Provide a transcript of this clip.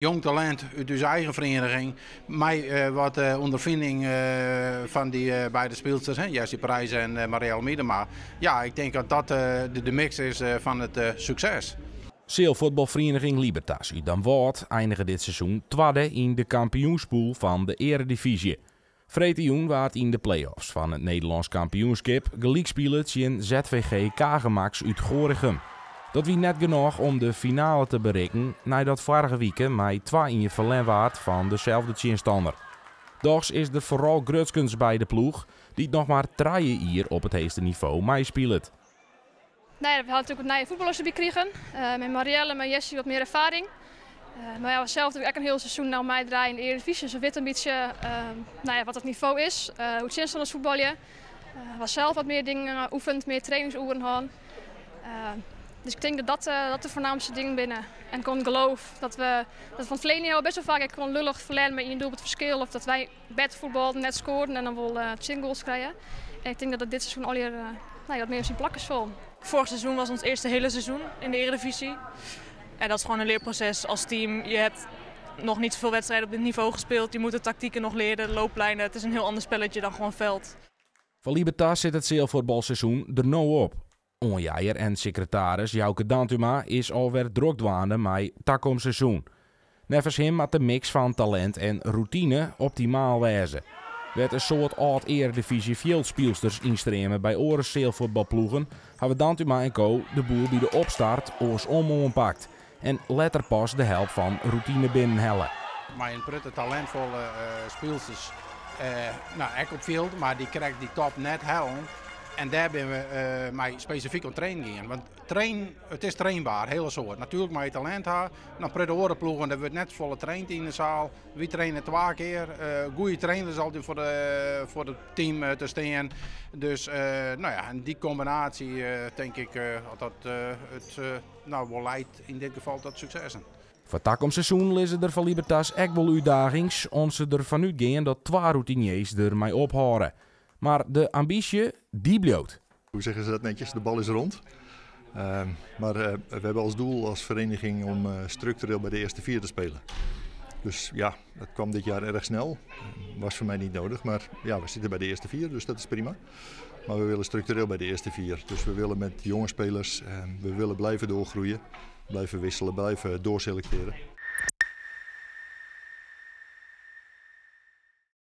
Jong talent uit onze eigen vereniging, mij wat ondervinding van die beide speelsters, Jessie Prijs en Marielle Miedema. Ja, ik denk dat dat de mix is van het succes. Zeelvoetbalvereniging Libertas uit Den Wald eindigen dit seizoen tweede in de kampioenspool van de Eredivisie. Vreetioen waard in de play-offs van het Nederlands kampioenschap gelijk spelen tegen ZVG Kagemax uit Gorinchem. Dat wie net genoeg om de finale te bereiken nadat vorige week met 2 verlen waard van dezelfde tegenstander. Doch is er vooral grutskens bij de ploeg die nog maar 3 hier op het hoogste niveau meespeelt. Nee, we hadden natuurlijk wat nieuwe voetballers erbij gekregen. Met Marielle en met Jessie wat meer ervaring. Maar ja, zelf heb ik een heel seizoen nou mij draaien in de Eredivisie. Dus we weten een beetje wat het niveau is, hoe het zin van het voetballen. Was zelf wat meer dingen oefent, meer trainingsoefenen gaan. Dus ik denk dat de voornaamste dingen binnen. En gewoon geloof dat we van het verleden heel best wel vaak gewoon lullig verleden met 1 doelpunt verschil. Of dat wij beter voetballen, net scoren en dan wel 10 goals krijgen. En ik denk dat het dit seizoen alweer wat meer op zijn plak is vol. Vorig seizoen was ons eerste hele seizoen in de Eredivisie. En dat is gewoon een leerproces als team. Je hebt nog niet zoveel wedstrijden op dit niveau gespeeld. Je moet de tactieken nog leren, de looplijnen. Het is een heel ander spelletje dan gewoon veld. Van Libertas zit het zeelvoetbalseizoen er nou op. Onjaaier en secretaris Jouke Dantuma is alweer drukdwaande met takom seizoen. Nevens hem had de mix van talent en routine optimaal wezen. Werd een soort oud-Eredivisie veldspielsters instremen bij Oren zeelvoetbalploegen, hebben Dantuma en co. de boel bij de opstart ompakt. En letter pas de helft van routine binnenhellen. Maar een prutte talentvolle speelsters, ik op veld, maar die krijgt die top net hellen. En daar ben we mij specifiek op trainen gaan. Want het is trainbaar, hele soort. Natuurlijk moet je talent hebben. Dan prutte orenploegen, dat wordt net volle traind in de zaal. We trainen 2 keer. Goede trainers altijd voor het team te staan. Dus en die combinatie denk ik dat het wel leidt in dit geval tot successen. Voor takom seizoen lezen er van Libertas echt wel uitdagings. Ons ze ervan uitgaan dat 2 routiniers ermee ophouden. Maar de ambitie, die bloot. Hoe zeggen ze dat netjes? De bal is rond. Maar we hebben als doel als vereniging om structureel bij de eerste 4 te spelen. Dus ja, dat kwam dit jaar erg snel. Was voor mij niet nodig, maar ja, we zitten bij de eerste 4, dus dat is prima. Maar we willen structureel bij de eerste 4. Dus we willen met jonge spelers, we willen blijven doorgroeien, blijven wisselen, blijven doorselecteren.